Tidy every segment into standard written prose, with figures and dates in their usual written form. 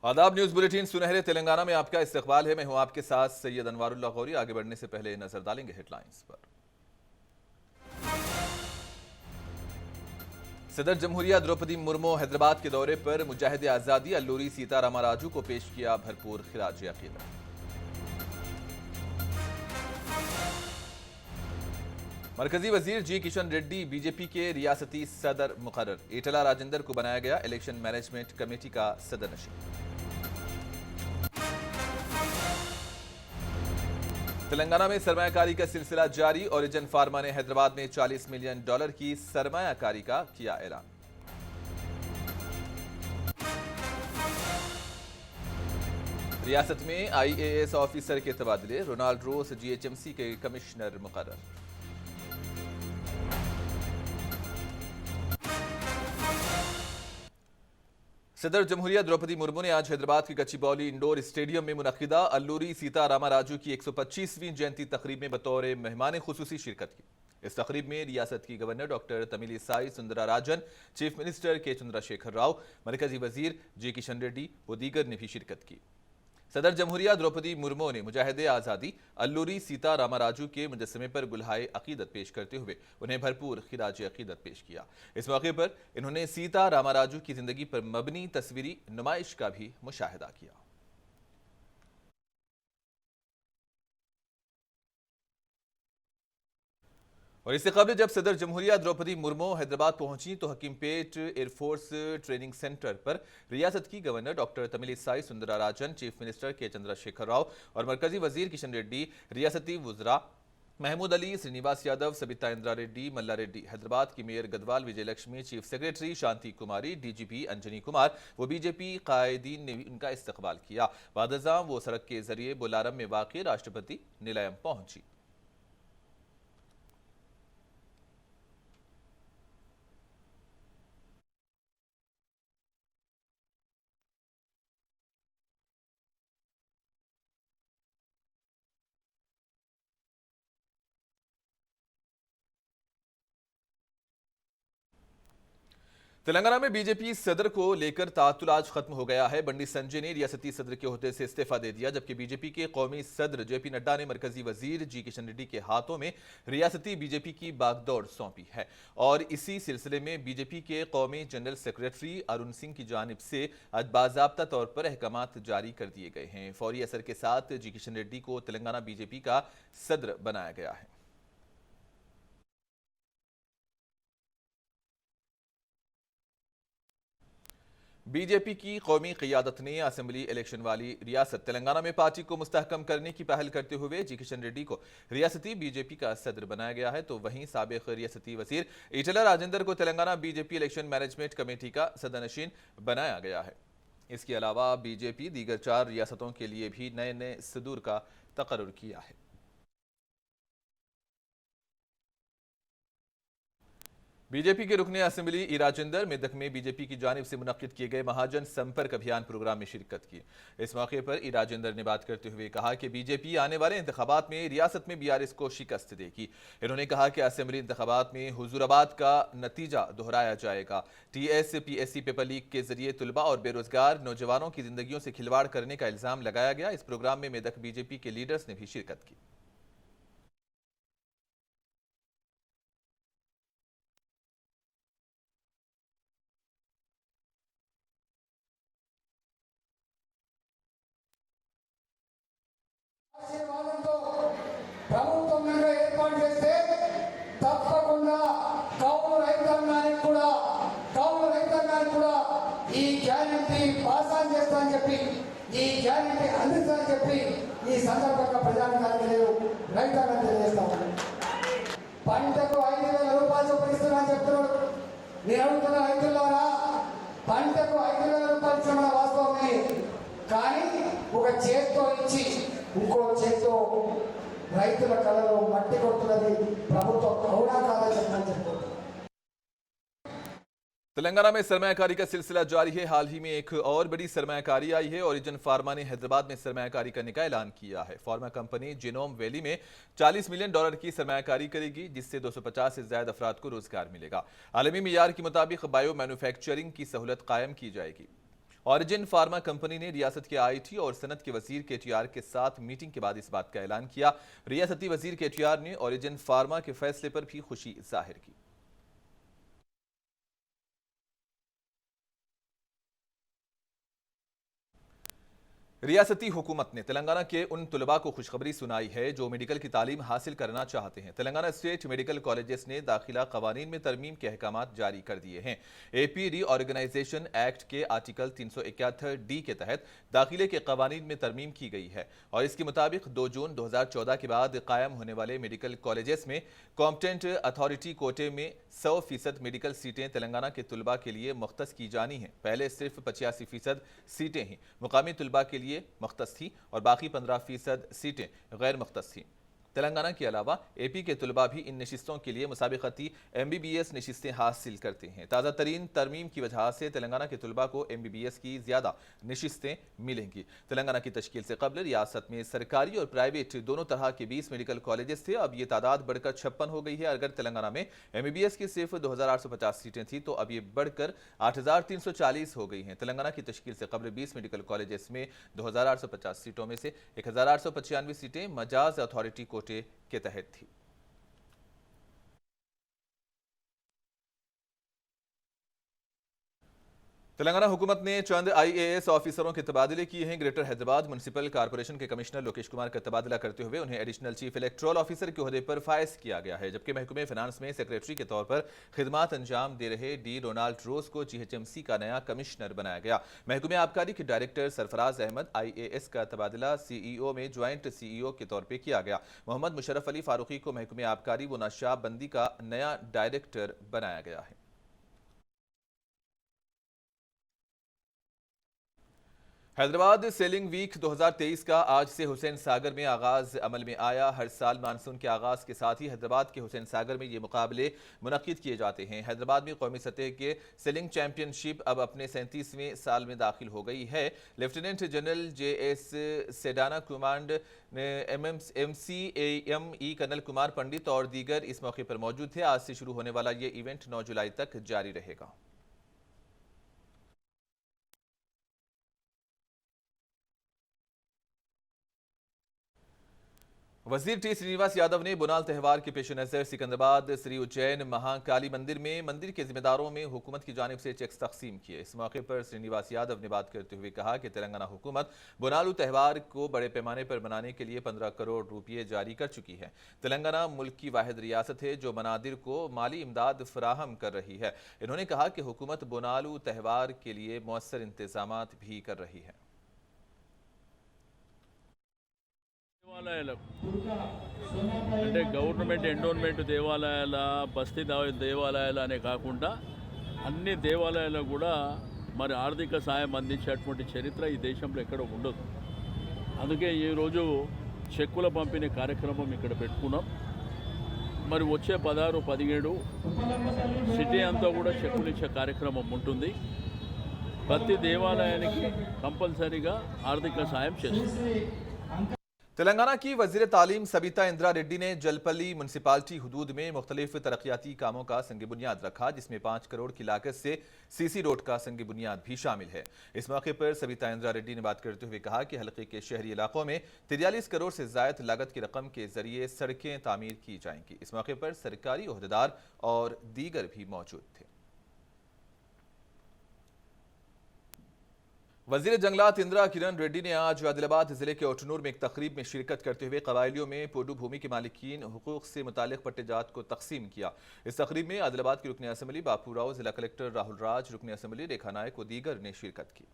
आदाब news bulletin सुनहरे तेलंगाना में आपका इस्तकबाल है। मैं हूं आपके साथ सैयद अनवारुल्लाह गौरी। आगे बढ़ने से पहले नजर डालेंगे हेडलाइंस पर। सदर जमहूरिया द्रौपदी मुर्मू हैदराबाद के दौरे पर मुजाहिद आजादी अल्लूरी सीतारामराजू को पेश किया भरपूर खिराज अकीदत। मरकजी वजीर जी किशन रेड्डी बीजेपी के रियासती सदर मुकर्रर। ईटला राजेंद्र को बनाया गया इलेक्शन मैनेजमेंट कमेटी का सदरनशीन। तेलंगाना में सरमायाकारी का सिलसिला जारी। ओरिजिन फार्मा ने हैदराबाद में $40 मिलियन की सरमायाकारी का किया ऐलान। रियासत में आईएएस ऑफिसर के तबादले। रोनाल्ड रोस जीएचएमसी के कमिश्नर मुकर्रर। सदर जमहूरिया द्रौपदी मुर्मू ने आज हैदराबाद के गच्चीबौली इंडोर स्टेडियम में मुनक्किदा अल्लूरी सीतारामराजू की 125वीं जयंती तकरीब में बतौर मेहमान खुसूसी शिरकत की। इस तकरीब में रियासत की governor doctor Tamilisai Soundararajan, chief minister K Chandrashekar Rao, मरकजी वजीर जी किशन रेड्डी व दीगर ने भी शिरकत की। सदर जमहूरिया द्रौपदी मुर्मू ने मुजाहिदे आज़ादी अल्लूरी सीतारामराजू के मुजस्समे पर गुलहाए अकीदत पेश करते हुए उन्हें भरपूर खिराज अकीदत पेश किया। इस मौके पर इन्होंने सीतारामराजू की जिंदगी पर मबनी तस्वीरी नुमाइश का भी मुशाहिदा किया। और इससे कबल जब सदर जमहूरिया द्रौपदी मुर्मू हैदराबाद पहुंची तो हकीमपेट एयरफोर्स ट्रेनिंग सेंटर पर रियासत की governor doctor Tamilisai Soundararajan, chief minister K Chandrashekar Rao और मरकजी वजीर किशन रेड्डी, रियासती वुज़रा महमूद अली, श्रीनिवास यादव, सबिता इंद्रा रेड्डी, मल्ला रेड्डी, हैदराबाद की mayor Gadwal Vijayalakshmi, chief secretary Shanti Kumari, DGP Anjani Kumar व बीजेपी कायदीन ने भी उनका इस्तकबाल किया। बादशाह वो सड़क के जरिए बोलारम में वाक़ राष्ट्रपति निलयम पहुंची। तेलंगाना में बीजेपी सदर को लेकर तातुल आज खत्म हो गया है। बंडी संजय ने रियासती सदर के ओहदे से इस्तीफा दे दिया, जबकि बीजेपी के कौमी सदर जेपी नड्डा ने मरकजी वजीर जी किशन रेड्डी के हाथों में रियासती बीजेपी की बागदौड़ सौंपी है। और इसी सिलसिले में बीजेपी के कौमी जनरल सेक्रेटरी अरुण सिंह की जानिब से आज बाज़ाब्ता तौर पर अहकामात जारी कर दिए गए हैं। फौरी असर के साथ जी किशन रेड्डी को तेलंगाना बीजेपी का सदर बनाया गया है। बीजेपी की कौमी क़ियादत ने असेंबली इलेक्शन वाली रियासत तेलंगाना में पार्टी को मुस्तहकम करने की पहल करते हुए जी किशन रेड्डी को रियासती बीजेपी का सदर बनाया गया है, तो वहीं साबिक़ रियासती वज़ीर ईटला राजेंद्र को Telangana BJP election management committee का सदरनशीन बनाया गया है। इसके अलावा बीजेपी दीगर 4 रियासतों के लिए भी नए नए सदूर का तकर्रुर किया है। बीजेपी के रुकने असेंबली ई राजेंद्र मेदक में बीजेपी की जानिब से मुनक्किद किए गए महाजन संपर्क अभियान प्रोग्राम में शिरकत की। इस मौके पर ई राजेंद्र ने बात करते हुए कहा कि बीजेपी आने वाले इंतखाबात में रियासत में बीआरएस को शिकस्त देगी। इन्होंने कहा कि असेंबली इंतखाबात में हुजूराबाद का नतीजा दोहराया जाएगा। टीएस पीएससी पेपर लीक के जरिए तुलबा और बेरोजगार नौजवानों की जिंदगियों से खिलवाड़ करने का इल्जाम लगाया गया। इस प्रोग्राम में मेदक बीजेपी के लीडर्स ने भी शिरकत की। ప్రభుత్వం కనుక ఏర్పాటు చేస్తే తప్పకుండా కౌలు రైతాంగానికి కూడా ఈ గ్యారెంటీ పాస్ ఆన్ చేస్తానని చెప్పి, ఈ గ్యారెంటీ అందిస్తానని చెప్పి ఈ సందర్భంగా ప్రజానికానికి నేను రైతాంగం తెలియజేస్తా ఉన్నాను. పంటకు 5,000 రూపాయలు చొప్పున ఇస్తున్నానని చెప్తున్నాడు. నేను అడుగుతున్న రైతులారా, పంటకు 5,000 రూపాయలు ఇచ్చిన వాస్తవమే, కానీ ఒక చేత్తో ఇచ్చి ఇంకో చేత్తో రైతుల కళలో మట్టి కొడుతున్నది ప్రభుత్వం అవునా కాదా చెప్పని చెప్తున్నారు. तेलंगाना में सरमायाकारी का सिलसिला जारी है। हाल ही में एक और बड़ी सरमायाकारी आई है। ओरिजिन फार्मा ने हैदराबाद में सरमायाकारी करने का ऐलान किया है। फार्मा कंपनी जीनोम वैली में $40 मिलियन की सरमायाकारी करेगी, जिससे 250 से ज्यादा अफराद को रोजगार मिलेगा। आलमी मियार के मुताबिक बायो मैन्युफैक्चरिंग की सहूलत कायम की जाएगी। ऑरिजिन फार्मा कंपनी ने रियासत के आईटी और सनत के वजीर केटीआर के साथ मीटिंग के बाद इस बात का ऐलान किया। रियासती वजीर केटीआर ने ऑरिजिन फार्मा के फैसले पर भी खुशी जाहिर की। रियासती हुकूमत ने तेलंगाना के उन तुलबा को खुशखबरी सुनाई है जो मेडिकल की तालीम हासिल करना चाहते हैं। तेलंगाना स्टेट मेडिकल कॉलेजेस ने दाखिला कवानीन में तरमीम के अहकाम जारी कर दिए हैं। एपी रीऑर्गेनाइजेशन एक्ट के आर्टिकल 371D के तहत दाखिले के कवानीन में तरमीम की गई है और इसके मुताबिक 2 जून 2014 के बाद कायम होने वाले मेडिकल कॉलेजेस में कॉम्पिटेंट अथॉरिटी कोटे में 100% मेडिकल सीटें तेलंगाना के तुलबा के लिए मुख्तस की जानी हैं। पहले सिर्फ 85% सीटें ही मुकामी तुलबा के लिए मुख्तस थी और बाकी 15% सीटें गैर मुख्तस थी। तेलंगाना के अलावा एपी के तुलबा भी इन नशिस्तों के लिए मुसाबिकती MBBS नशिस्तें हासिल करते हैं। ताज़ा तरीन तरमीम की वजह से तेलंगाना के तुलबा को MBBS की ज़्यादा नशिस्तें मिलेंगी। तेलंगाना की तश्कील से कबल रियासत में सरकारी और प्राइवेट दोनों तरह के 20 मेडिकल कॉलेजेस थे। अब ये तादाद बढ़कर 56 हो गई है। अगर तेलंगाना में MBBS की सिर्फ 2850 सीटें थी तो अब ये बढ़कर 8340 हो गई हैं। तेलंगाना की तश्कील से कबल 20 मेडिकल कॉलेजेस में 2850 सीटों में से 1895 सीटें मजाज अथॉरिटी कोटे के तहत थी। तेलंगाना हुकूमत ने चंद IAS ऑफिसरों के तबादले किए हैं। ग्रेटर हैदराबाद म्युनिसिपल कॉर्पोरेशन के कमिश्नर लोकेश कुमार का तबादला करते हुए उन्हें एडिशनल चीफ इलेक्टोरल ऑफिसर के ओहदे पर फायज किया गया है, जबकि महकमे फिनांस में सेक्रेटरी के तौर पर खिदमात अंजाम दे रहे डी रोनाल्ड रोज को GHMC का नया कमिश्नर बनाया गया। महकमे आबकारी के डायरेक्टर सरफराज अहमद IAS का तबादला CEO में ज्वाइंट CEO के तौर पर किया गया। मोहम्मद मुशर्रफ अली फारूकी को महकमे आबकारी व नशाब बंदी का नया डायरेक्टर बनाया गया है। हैदराबाद सेलिंग वीक 2023 का आज से हुसैन सागर में आगाज अमल में आया। हर साल मानसून के आगाज के साथ ही हैदराबाद के हुसैन सागर में ये मुकाबले मुनक्किद किए जाते हैं। हैदराबाद में कौमी सतह के सेलिंग चैंपियनशिप अब अपने 37वें साल में दाखिल हो गई है। Lieutenant general JS Sedana command MCAME colonel Kumar Pandit और दीगर इस मौके पर मौजूद थे। आज से शुरू होने वाला ये इवेंट 9 जुलाई तक जारी रहेगा। वजीर T श्रीनिवास यादव ने बुनाल त्यौहार के पेश नज़र सिकंदराबाद श्री उज्जैन महाकाली मंदिर में मंदिर के जिम्मेदारों में हुकूमत की जानिब से चेक्स तकसीम किए। इस मौके पर श्रीनिवास यादव ने बात करते हुए कहा कि तेलंगाना हुकूमत बुनालू त्यौहार को बड़े पैमाने पर मनाने के लिए 15 करोड़ रुपये जारी कर चुकी है। तेलंगाना मुल्क की वाहिद रियासत है जो मनादिर को माली इमदाद फराहम कर रही है। इन्होंने कहा कि हुकूमत बुनालू त्यौहार के लिए मौसर इंतजाम भी कर रही है। అంటే గవర్నమెంట్ ఎండోన్మెంట్ దేవాలయాల బస్తీ దేవాలయాలు అనే కాకుండా అన్ని దేవాలయాలకు కూడా మరి ఆర్థిక సాయం అందించేటువంటి చరిత్ర ఈ దేశంలో ఎక్కడ ఉండదు. అందుకే ఈరోజు చెక్కుల పంపిణీ కార్యక్రమం ఇక్కడ పెట్టుకున్నాం. మరి వచ్చే 16, 17 సిటీ అంతా కూడా చెక్కులు ఇచ్చే కార్యక్రమం ఉంటుంది. ప్రతి దేవాలయానికి కంపల్సరీగా ఆర్థిక సాయం చేస్తుంది. तेलंगाना की वजीर तालीम सबिता इंदिरा रेड्डी ने जलपल्ली म्यूनसिपालिटी हुदूद में मुख्तलिफ तरक्याती कामों का संग बुनियाद रखा, जिसमें 5 करोड़ की लागत से CC रोड का संग बुनियाद भी शामिल है। इस मौके पर सबिता इंदिरा रेड्डी ने बात करते हुए कहा कि हल्के के शहरी इलाकों में 43 करोड़ से ज्यादा लागत की रकम के जरिए सड़कें तामीर की जाएंगी। इस मौके पर सरकारी ओहदेदार और दीगर भी मौजूद थे। वजीर जंगलात इंदिरा किरण रेड्डी ने आज आदिलाबाद जिले के ओटनूर में एक तकरीब में शिरकत करते हुए कबायलियों में पोडू भूमि के मालिकीन हुकूक से मुतालिक पट्टेजात को तकसीम किया। इस तकरीब में आदिलाबाद के रुकन असम्बली बापू राव, जिला कलेक्टर राहुल राज, रुकन असम्बली रेखा नायक व दीगर ने शिरकत की।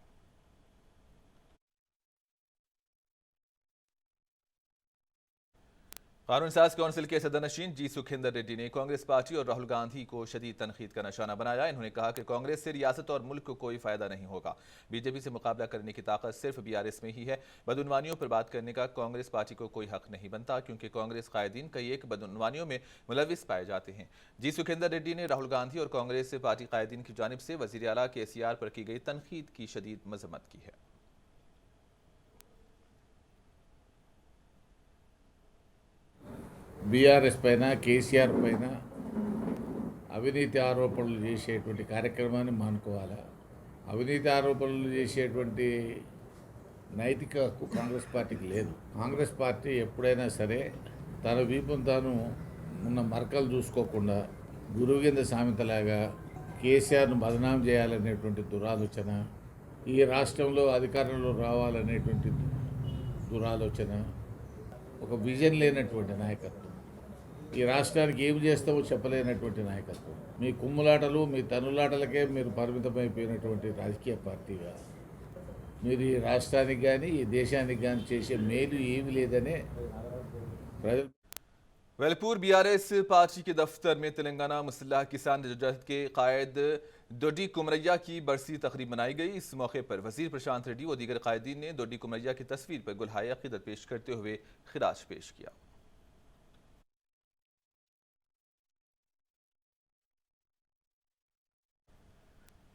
कानून साज काउंसिल के सदरनशीन जी सुखिंदर रेड्डी ने कांग्रेस पार्टी और राहुल गांधी को शदीद तनकीद का निशाना बनाया। इन्होंने कहा कि कांग्रेस से रियासत और मुल्क को कोई फायदा नहीं होगा। बीजेपी से मुकाबला करने की ताकत सिर्फ BRS में ही है। बदउनवानियों पर बात करने का कांग्रेस पार्टी को कोई हक नहीं बनता, क्योंकि कांग्रेस कायदीन कई एक बदउनवानियों में मुलविस पाए जाते हैं। जी सुखिंदर रेड्डी ने राहुल गांधी और कांग्रेस पार्टी कायदीन की जानिब से वजीर आला KCR पर की गई तनकीद की शदीद मजम्मत की है। BRS పైన KCR పైన అవినీతి ఆరోపణలు చేసేటువంటి కార్యక్రమాన్ని మానుకోవాలా. అవినీతి ఆరోపణలు చేసేటువంటి నైతిక హక్కు కాంగ్రెస్ పార్టీకి లేదు. కాంగ్రెస్ పార్టీ ఎప్పుడైనా సరే తన వీపును తాను ఉన్న మరకలు చూసుకోకుండా గురువు కింద సామెతలాగా కేసీఆర్ను బదనాం చేయాలనేటువంటి దురాలోచన, ఈ రాష్ట్రంలో అధికారంలో రావాలనేటువంటి దురాలోచన, ఒక విజన్ లేనటువంటి నాయకత్వం, ఈ రాష్ట్రానికి ఏమి చేస్తామో చెప్పలేనటువంటి నాయకత్వం, మీ కుమ్ములాటలు మీ తనులాటలకే మీరు పరిమితమైపోయినటువంటి రాజకీయ పార్టీగా మీరు ఈ రాష్ట్రానికి కానీ ఈ దేశానికి కానీ చేసే మేలు ఏమి లేదనే ప్రజలు वेलपुर बीआरएस पार्टी के दफ्तर में तेलंगाना मुसल्लह किसान जदोजहद के कायद दोड्डी कुमरैया की बरसी तकरीब मनाई गई। इस मौके पर वजीर प्रशांत रेड्डी व दीगर कायदीन ने दोड्डी कुमरैया की तस्वीर पर गुलहाए अकीदत पेश करते हुए खिराज पेश किया।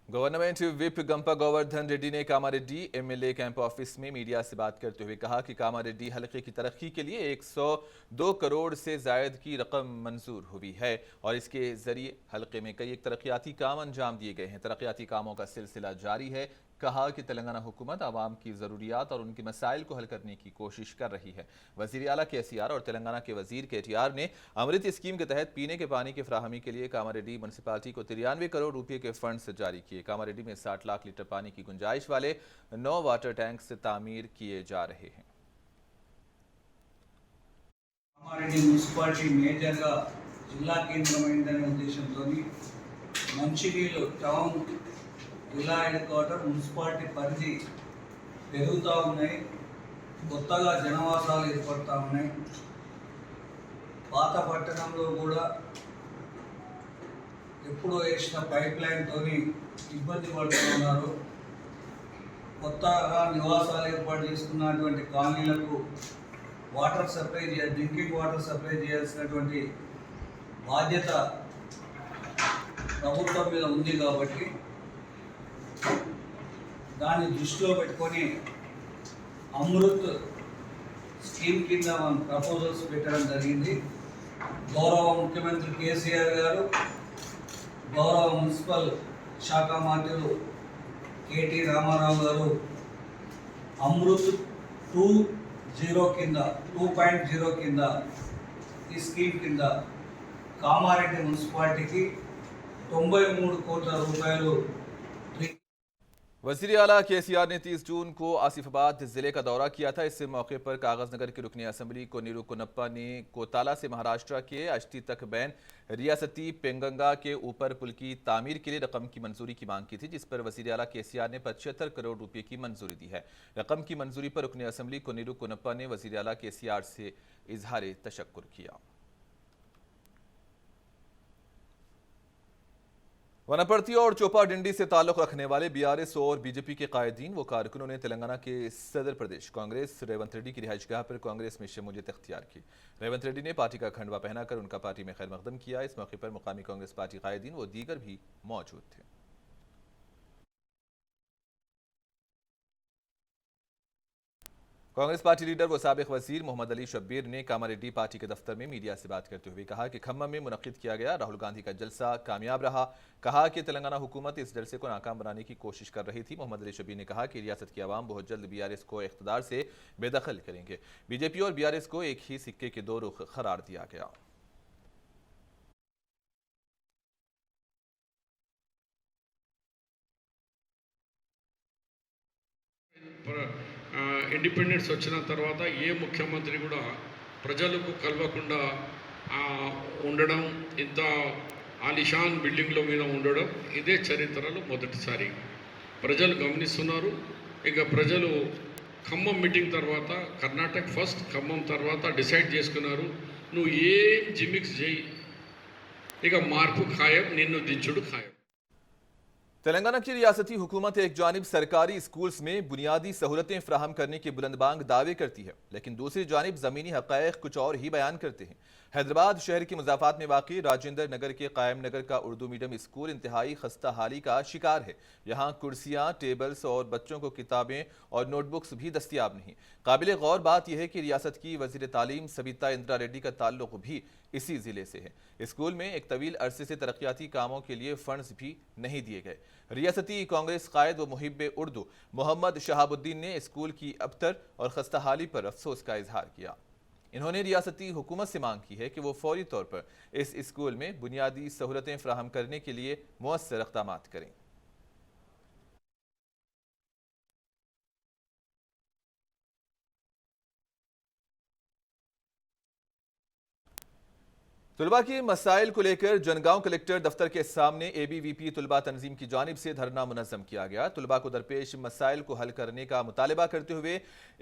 गवर्नमेंट विप गंपा गोवर्धन रेड्डी ने कामारेड्डी एमएलए कैंप ऑफिस में मीडिया से बात करते हुए कहा कि कामारेड्डी हलके की तरक्की के लिए 102 करोड़ से जायद की रकम मंजूर हुई है और इसके जरिए हलके में कई तरक्याती काम अंजाम दिए गए हैं। तरक्याती कामों का सिलसिला जारी है। कहा कि तेलंगाना हुकूमत आवाम की ज़रूरियात और उनके मसाइल को हल करने की कोशिश कर रही है। वज़ीर आला केसीआर और तेलंगाना के वज़ीर केटीआर ने अमृत स्कीम के तहत पीने के पानी की फराहमी के लिए कामारेड्डी म्यूनसिपालिटी को 93 करोड़ रुपये के फंड्स जारी किए। कामारेड्डी में 60 लाख लीटर पानी की गुंजाइश वाले 9 वाटर टैंक्स तामीर किए जा रहे हैं। కామారెడ్డి మున్సిపాలిటీ మేజర్గా జిల్లా కేంద్రమైందనే ఉద్దేశంతో మంచినీళ్ళు టౌన్ జిల్లా హెడ్ క్వార్టర్ మున్సిపాలిటీ పరిధి పెరుగుతూ ఉన్నాయి, కొత్తగా జనవాసాలు ఏర్పడుతూ ఉన్నాయి. పాత పట్టణంలో కూడా ఎప్పుడో వేసిన పైప్ లైన్తో ఇబ్బంది పడుతూ ఉన్నారు. కొత్తగా నివాసాలు ఏర్పాటు చేసుకున్నటువంటి కాలనీలకు water supply drinking water supply చేయాల్సినటువంటి బాధ్యత ప్రభుత్వం మీద ఉంది కాబట్టి దాన్ని దృష్టిలో పెట్టుకొని అమృత్ స్కీమ్ కింద మనం ప్రపోజల్స్ పెట్టడం జరిగింది. గౌరవ ముఖ్యమంత్రి కేసీఆర్ గారు, గౌరవ మున్సిపల్ శాఖ మంత్రులు కేటీ రామారావు గారు అమృత్ 2.0 కింద ఈ స్కీమ్ కింద కామారెడ్డి మున్సిపాలిటీకి 93 కోట్ల రూపాయలు। वज़ीर आला केसीआर ने 30 जून को आसिफाबाद जिले का दौरा किया था। इस मौके पर कागज नगर के रुकनी असम्बली कोनेरू कोनप्पा ने कोताला से महाराष्ट्र के अष्टी तक बैन रियासती पेंगंगा के ऊपर पुल की तामीर के लिए रकम की मंजूरी की मांग की थी, जिस पर वज़ीर आला केसीआर ने 75 करोड़ रुपये की मंजूरी दी है। रकम की मंजूरी पर रुकनी असम्बली कोनेरू कोनप्पा ने वज़ीर आला केसीआर से इजहार तशक्कुर किया। वनपर्ती और चोपा डिंडी से ताल्लुक रखने वाले बीआरएस और बीजेपी के कायदीन व कारकुनों ने तेलंगाना के सदर प्रदेश कांग्रेस रेवंत रेड्डी की रिहाइशगाह पर कांग्रेस में शमूलियत इख्तियार की। रेवंत रेड्डी ने पार्टी का खंडवा पहनाकर उनका पार्टी में खैर मकदम किया। इस मौके पर मुकामी कांग्रेस पार्टी कायदीन व दीगर भी मौजूद थे। कांग्रेस पार्टी लीडर व साबिक वजीर मोहम्मद अली शब्बीर ने कामारेड्डी पार्टी के दफ्तर में मीडिया से बात करते हुए कहा कि खम्मम में मुनक्किद किया गया राहुल गांधी का जलसा कामयाब रहा। कहा कि तेलंगाना हुकूमत इस जलसे को नाकाम बनाने की कोशिश कर रही थी। मोहम्मद अली शब्बीर ने कहा कि रियासत की आवाम बहुत जल्द बीआरएस को इख्तिदार से बेदखल करेंगे। बीजेपी और बीआरएस को एक ही सिक्के के दो रुख करार दिया गया। ఇండిపెండెన్స్ వచ్చిన తర్వాత ఏ ముఖ్యమంత్రి కూడా ప్రజలకు కలవకుండా ఉండడం, ఇంత ఆలిషాన్ బిల్డింగ్ల మీద ఉండడం ఇదే చరిత్రలో మొదటిసారి ప్రజలు గమనిస్తున్నారు. ఇక ప్రజలు ఖమ్మం మీటింగ్ తర్వాత కర్ణాటక ఫస్ట్, ఖమ్మం తర్వాత డిసైడ్ చేసుకున్నారు, నువ్వు ఏం జిమిక్స్ చేయి, ఇక మార్పు ఖాయం, నిన్ను దించుడు ఖాయం। तेलंगाना की रियासती हुकूमत एक जानिब सरकारी स्कूल्स में बुनियादी सहूलतें फ्राहम करने के बुलंदबांग दावे करती है, लेकिन दूसरी जानिब ज़मीनी हक़ाइक़ कुछ और ही बयान करते हैं। हैदराबाद शहर के मुज़ाफ़ात में वाक़ई राजेंद्र नगर के कायम नगर का उर्दू मीडियम स्कूल इंतहाई खस्ता हाली का शिकार है। यहाँ कुर्सियाँ, टेबल्स और बच्चों को किताबें और नोटबुक्स भी दस्तियाब नहीं। काबिल गौर बात यह है कि रियासत की वज़ीर तालीम सविता इंदिरा रेड्डी का ताल्लुक़ भी इसी ज़िले से है। स्कूल में एक तवील अरसे से तरक्याती कामों के लिए फ़ंड्स भी नहीं दिए गए। रियासती कांग्रेस कायद व मुहिब उर्दू मोहम्मद शहाबुद्दीन ने स्कूल की अबतर और खस्ताहाली पर अफसोस का इजहार किया। इन्होंने रियासती हुकूमत से मांग की है कि वो फौरी तौर पर इस स्कूल में बुनियादी सहूलतें फराहम करने के लिए मुअस्सर इक़दाम करें। तुलबा के मसाइल को लेकर जनगांव कलेक्टर दफ्तर के सामने ABVP तुलबा तंजीम की जानिब से धरना मुनज़्ज़म किया गया। तुलबा को दरपेश मसाइल को हल करने का मुतालबा करते हुए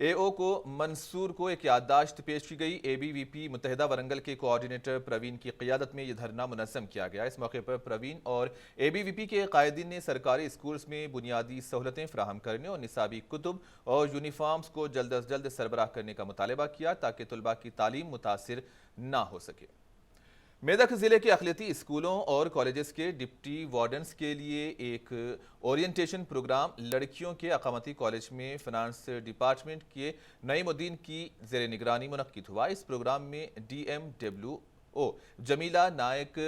AO को मंसूर को एक याददाश्त पेश की गई। ABVP मुत्तहिदा वरंगल के कोऑर्डिनेटर प्रवीण की क़ियादत में यह धरना मुनज़्ज़म किया गया। इस मौके पर प्रवीण और ABVP के कायदीन ने सरकारी स्कूल्स में बुनियादी सहूलतें फराहम करने और निसाबी कुतुब और यूनिफॉर्म्स को जल्द अज जल्द सरबराह करने का मुतालबा किया ताकि तुलबा की तालीम मुतासिर ना हो सके। मेदक जिले के अक़लियती स्कूलों और कॉलेजेस के डिप्टी वार्डन्स के लिए एक ओरिएंटेशन प्रोग्राम लड़कियों के अक़ामती कॉलेज में फ़ाइनेंस डिपार्टमेंट के नईमुद्दीन की ज़ेर निगरानी मुनक्किद हुआ। इस प्रोग्राम में DMWO जमीला नायक,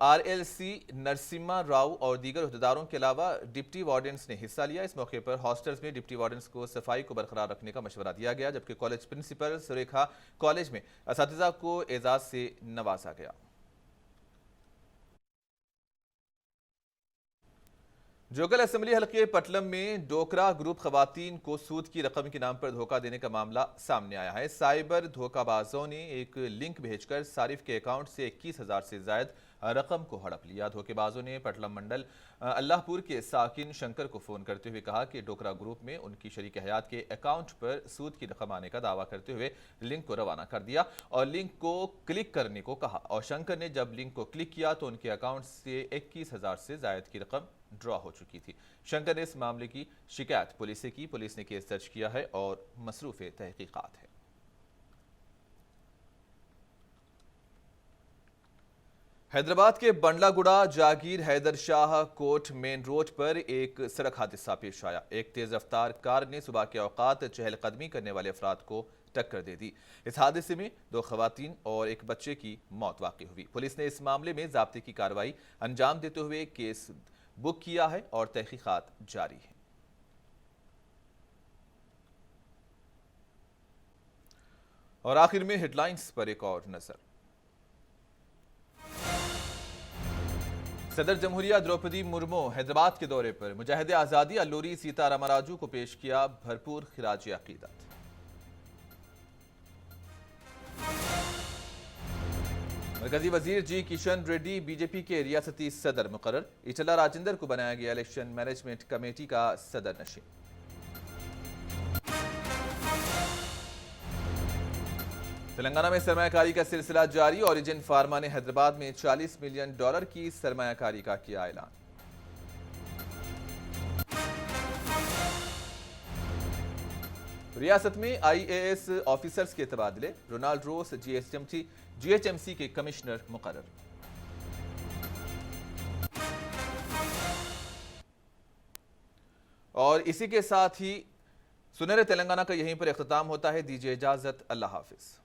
RLC नरसिम्हा राव और दीगर उहदेदारों के अलावा डिप्टी वार्डन्स ने हिस्सा लिया। इस मौके पर हॉस्टल्स में डिप्टी वार्डन्स को सफाई को बरकरार रखने का मशवरा दिया गया, जबकि कॉलेज प्रिंसिपल सुरेखा कॉलेज में असातिज़ा को एजाज़ से नवाजा गया। जोगल असेंबली हल्के पटलम में डोकरा ग्रुप खवातीन को सूद की रकम के नाम पर धोखा देने का मामला सामने आया है। साइबर धोखाबाजों ने एक लिंक भेजकर सारिफ के अकाउंट से 21,000 से ज्यादा रकम को हड़प लिया। धोखेबाजों ने पटलम मंडल अल्लाहपुर के साकिन शंकर को फोन करते हुए कहा कि डोकरा ग्रुप में उनकी शरीक हयात के अकाउंट पर सूद की रकम आने का दावा करते हुए लिंक को रवाना कर दिया और लिंक को क्लिक करने को कहा। और शंकर ने जब लिंक को क्लिक किया तो उनके अकाउंट से 21,000 से ज्यादा की रकम ड्रॉ हो चुकी थी। शंकर ने इस मामले की शिकायत पुलिस से की। पुलिस ने केस दर्ज किया है और मसरूफ तहकीकात है। हैदराबाद के बंडलागुड़ा जागीर हैदर शाह कोट मेन रोड पर एक सड़क हादसा पेश आया। एक तेज रफ्तार कार ने सुबह के औकात चहलकदमी करने वाले अफराद को टक्कर दे दी। इस हादसे में 2 खवातीन और एक बच्चे की मौत वाक़ई हुई। पुलिस ने इस मामले में ज़ाब्ते की कार्रवाई अंजाम देते हुए केस बुक किया है और तहकीकात जारी है। और आखिर में हेडलाइंस पर एक और नजर। सदर जमहूरिया द्रौपदी मुर्मू हैदराबाद के दौरे पर मुजाहिद आज़ादी अल्लूरी सीतारामराजू को पेश किया भरपूर खिराज अकीदत। मरकजी वजीर जी किशन रेड्डी बीजेपी के रियासती सदर मुकर्रर। इटला राजेंद्र को बनाया गया इलेक्शन मैनेजमेंट कमेटी का सदर नशीन। तेलंगाना में सरमायाकारी का सिलसिला जारी। ओरिजिन फार्मा ने हैदराबाद में $40 मिलियन की सरमायाकारी का किया ऐलान। रियासत में IAS ऑफिसर्स के तबादले। रोनाल्ड रोस GHMC के कमिश्नर मुकर्रर। और इसी के साथ ही सुनहरे तेलंगाना का यहीं पर इख्तिताम होता है। दीजिए इजाजत, अल्लाह हाफिज।